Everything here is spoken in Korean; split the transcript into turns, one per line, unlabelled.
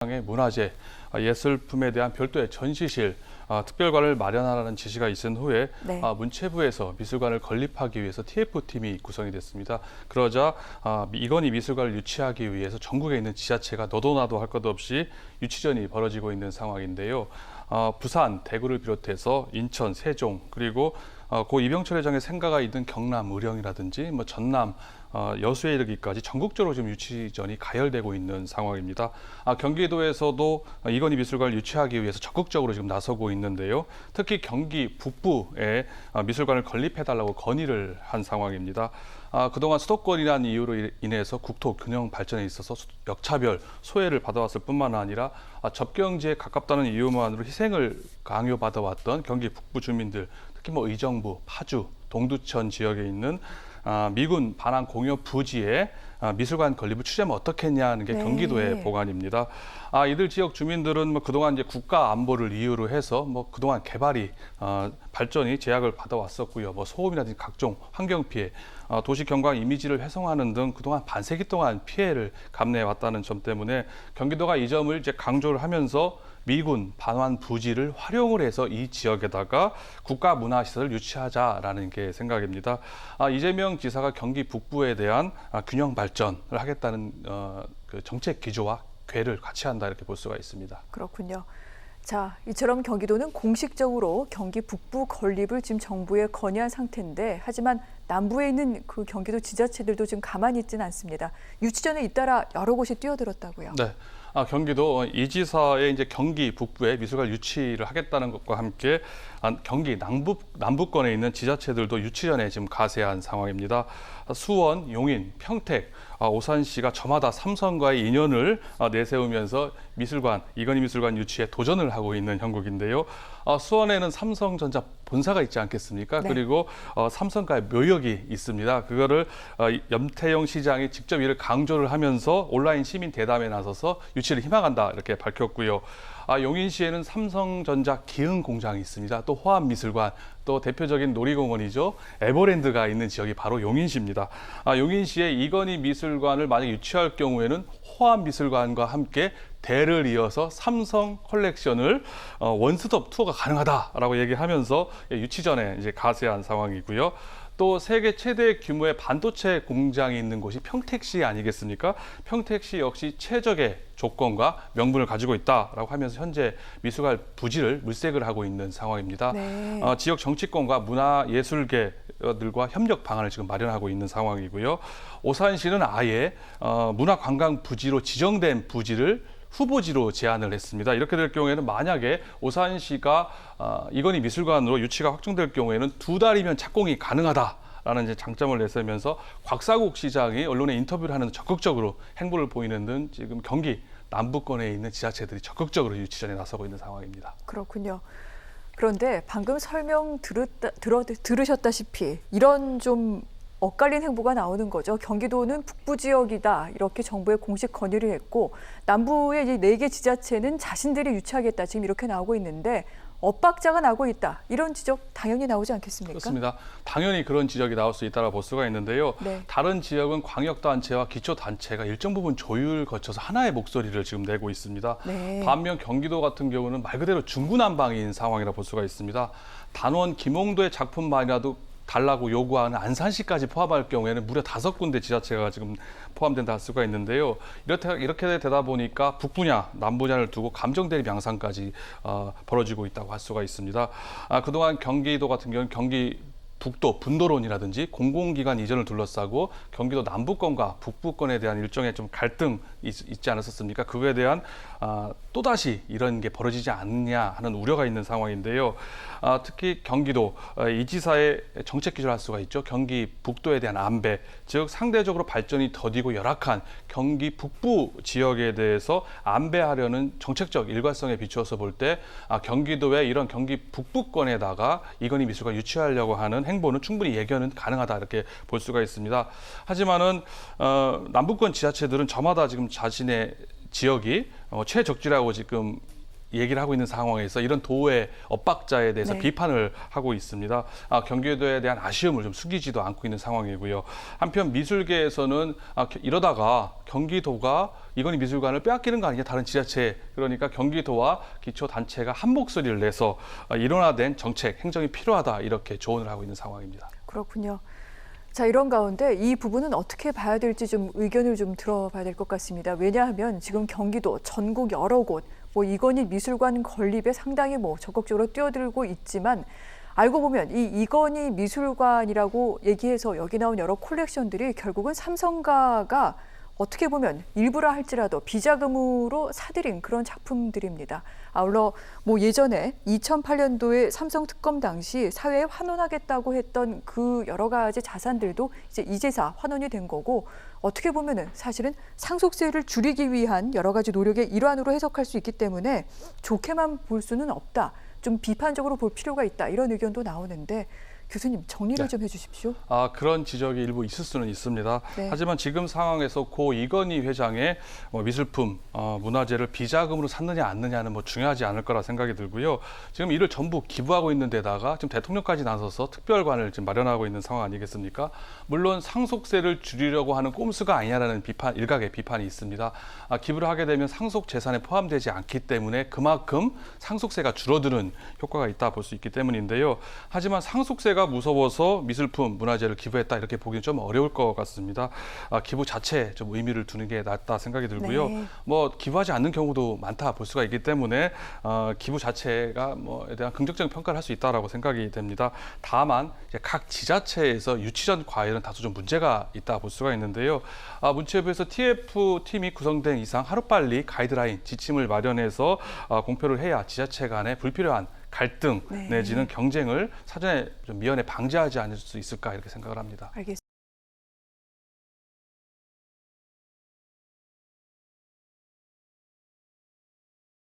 의 문화재, 예술품에 대한 별도의 전시실, 특별관을 마련하라는 지시가 있은 후에
네.
문체부에서 미술관을 건립하기 위해서 TF팀이 구성이 됐습니다. 그러자 이건희 미술관을 유치하기 위해서 전국에 있는 지자체가 너도 나도 할 것 없이 유치전이 벌어지고 있는 상황인데요. 부산, 대구를 비롯해서 인천, 세종, 그리고 고 이병철 회장의 생가가 있는 경남, 의령이라든지 전남, 여수에 이르기까지 전국적으로 지금 유치전이 가열되고 있는 상황입니다. 경기도에서도 이건희 미술관을 유치하기 위해서 적극적으로 지금 나서고 있는데요. 특히 경기 북부에 미술관을 건립해달라고 건의를 한 상황입니다. 그동안 수도권이라는 이유로 인해서 국토 균형 발전에 있어서 역차별, 소외를 받아왔을 뿐만 아니라 접경지에 가깝다는 이유만으로 희생을 강요받아왔던 경기 북부 주민들, 특히 의정부, 파주, 동두천 지역에 있는 미군 반환 공여 부지에 미술관 건립을 추진하면 어떻겠냐는 게
네.
경기도의 보관입니다. 이들 지역 주민들은 그동안 이제 국가 안보를 이유로 해서 그동안 개발이 발전이 제약을 받아왔었고요. 소음이라든지 각종 환경 피해, 도시 경관 이미지를 훼손하는 등 그동안 반세기 동안 피해를 감내해 왔다는 점 때문에 경기도가 이 점을 이제 강조를 하면서 미군 반환 부지를 활용을 해서 이 지역에다가 국가 문화시설을 유치하자라는 게 생각입니다. 이재명 지사가 경기 북부에 대한 균형 발전을 하겠다는 그 정책 기조와 궤를 같이 한다 이렇게 볼 수가 있습니다.
그렇군요. 자, 이처럼 경기도는 공식적으로 경기 북부 건립을 지금 정부에 건의한 상태인데, 하지만 남부에 있는 그 경기도 지자체들도 지금 가만히 있지는 않습니다. 유치전에 잇따라 여러 곳이 뛰어들었다고요.
네. 경기도 이 지사의 이제 경기 북부에 미술관 유치를 하겠다는 것과 함께 경기 남부권에 있는 지자체들도 유치전에 지금 가세한 상황입니다. 수원, 용인, 평택, 오산시가 저마다 삼성과의 인연을 내세우면서 이건희 미술관 유치에 도전을 하고 있는 형국인데요. 수원에는 삼성전자 본사가 있지 않겠습니까?
네.
그리고 삼성과의 묘역이 있습니다. 그거를 염태영 시장이 직접 이를 강조를 하면서 온라인 시민 대담에 나서서 유치를 희망한다 이렇게 밝혔고요. 용인시에는 삼성전자 기흥 공장이 있습니다. 또 호암미술관, 또 대표적인 놀이공원이죠. 에버랜드가 있는 지역이 바로 용인시입니다. 용인시에 이건희 미술관을 만약 유치할 경우에는 호암미술관과 함께 대를 이어서 삼성 컬렉션을 원스톱 투어가 가능하다라고 얘기하면서 유치전에 이제 가세한 상황이고요. 또 세계 최대 규모의 반도체 공장이 있는 곳이 평택시 아니겠습니까? 평택시 역시 최적의 조건과 명분을 가지고 있다라고 하면서 현재 미술관 부지를 물색을 하고 있는 상황입니다.
네.
지역 정치권과 문화예술계들과 협력 방안을 지금 마련하고 있는 상황이고요. 오산시는 아예 문화관광 부지로 지정된 부지를 후보지로 제안을 했습니다. 이렇게 될 경우에는 만약에 오산시가 이건희 미술관으로 유치가 확정될 경우에는 2달이면 착공이 가능하다라는 이제 장점을 내세우면서 곽사국 시장이 언론에 인터뷰를 하는 적극적으로 행보를 보이는 등 지금 경기 남부권에 있는 지자체들이 적극적으로 유치전에 나서고 있는 상황입니다.
그렇군요. 그런데 방금 설명 들으셨다시피 이런 좀 엇갈린 행보가 나오는 거죠. 경기도는 북부 지역이다 이렇게 정부에 공식 건의를 했고, 남부의 이 4개 지자체는 자신들이 유치하겠다 지금 이렇게 나오고 있는데, 엇박자가 나고 있다 이런 지적 당연히 나오지 않겠습니까?
그렇습니다. 당연히 그런 지적이 나올 수 있다고 볼 수가 있는데요.
네.
다른 지역은 광역단체와 기초단체가 일정 부분 조율을 거쳐서 하나의 목소리를 지금 내고 있습니다.
네.
반면 경기도 같은 경우는 말 그대로 중구난방인 상황이라 볼 수가 있습니다. 단원 김홍도의 작품만이라도 달라고 요구하는 안산시까지 포함할 경우에는 무려 5군데 지자체가 지금 포함된다 할 수가 있는데요. 이렇게 되다 보니까 북부냐 남부냐를 두고 감정대립 양상까지 벌어지고 있다고 할 수가 있습니다. 그동안 경기도 같은 경우는 경기 북도 분도론이라든지 공공기관 이전을 둘러싸고 경기도 남부권과 북부권에 대한 일종의 좀 갈등이 있지 않았었습니까? 그거에 대한 또다시 이런 게 벌어지지 않느냐 하는 우려가 있는 상황인데요. 특히 경기도 이 지사의 정책 기조를 할 수가 있죠. 경기 북도에 대한 안배, 즉 상대적으로 발전이 더디고 열악한 경기 북부 지역에 대해서 안배하려는 정책적 일관성에 비추어서 볼 때 경기도의 이런 경기 북부권에다가 이건희 미술관 유치하려고 하는 행보는 충분히 예견은 가능하다 이렇게 볼 수가 있습니다. 하지만은 남부권 지자체들은 저마다 지금 자신의 지역이 최적지라고 지금 얘기를 하고 있는 상황에서 이런 도의 엇박자에 대해서
네.
비판을 하고 있습니다. 경기도에 대한 아쉬움을 좀 숨기지도 않고 있는 상황이고요. 한편 미술계에서는 이러다가 경기도가 이건희 미술관을 빼앗기는 거 아니냐, 다른 지자체. 그러니까 경기도와 기초단체가 한 목소리를 내서 일원화된 정책, 행정이 필요하다, 이렇게 조언을 하고 있는 상황입니다.
그렇군요. 자, 이런 가운데 이 부분은 어떻게 봐야 될지 좀 의견을 좀 들어봐야 될 것 같습니다. 왜냐하면 지금 경기도 전국 여러 곳 이건희 미술관 건립에 상당히 적극적으로 뛰어들고 있지만 알고 보면 이 이건희 미술관이라고 얘기해서 여기 나온 여러 콜렉션들이 결국은 삼성가가 어떻게 보면 일부라 할지라도 비자금으로 사들인 그런 작품들입니다. 아울러 예전에 2008년도에 삼성 특검 당시 사회에 환원하겠다고 했던 그 여러 가지 자산들도 이제 이제사 환원이 된 거고, 어떻게 보면은 사실은 상속세를 줄이기 위한 여러 가지 노력의 일환으로 해석할 수 있기 때문에 좋게만 볼 수는 없다. 좀 비판적으로 볼 필요가 있다. 이런 의견도 나오는데 교수님 정리를 좀 해주십시오.
그런 지적이 일부 있을 수는 있습니다.
네.
하지만 지금 상황에서 고 이건희 회장의 미술품, 문화재를 비자금으로 샀느냐 안느냐는 중요하지 않을 거라 생각이 들고요. 지금 이를 전부 기부하고 있는 데다가 지금 대통령까지 나서서 특별관을 지금 마련하고 있는 상황 아니겠습니까? 물론 상속세를 줄이려고 하는 꼼수가 아니냐라는 일각의 비판이 있습니다. 기부를 하게 되면 상속 재산에 포함되지 않기 때문에 그만큼 상속세가 줄어드는 효과가 있다 볼 수 있기 때문인데요. 하지만 상속세가 무서워서 미술품, 문화재를 기부했다, 이렇게 보기는 좀 어려울 것 같습니다. 기부 자체에 좀 의미를 두는 게 낫다 생각이 들고요.
네.
기부하지 않는 경우도 많다 볼 수가 있기 때문에 기부 자체가 에 대한 긍정적인 평가를 할 수 있다라고 생각이 됩니다. 다만 이제 각 지자체에서 유치전 과열은 다소 좀 문제가 있다 볼 수가 있는데요. 문체부에서 TF팀이 구성된 이상 하루빨리 가이드라인, 지침을 마련해서 공표를 해야 지자체 간에 불필요한 갈등
네.
내지는 경쟁을 사전에 좀 미연에 방지하지 않을 수 있을까, 이렇게 생각을 합니다.
알겠습니다.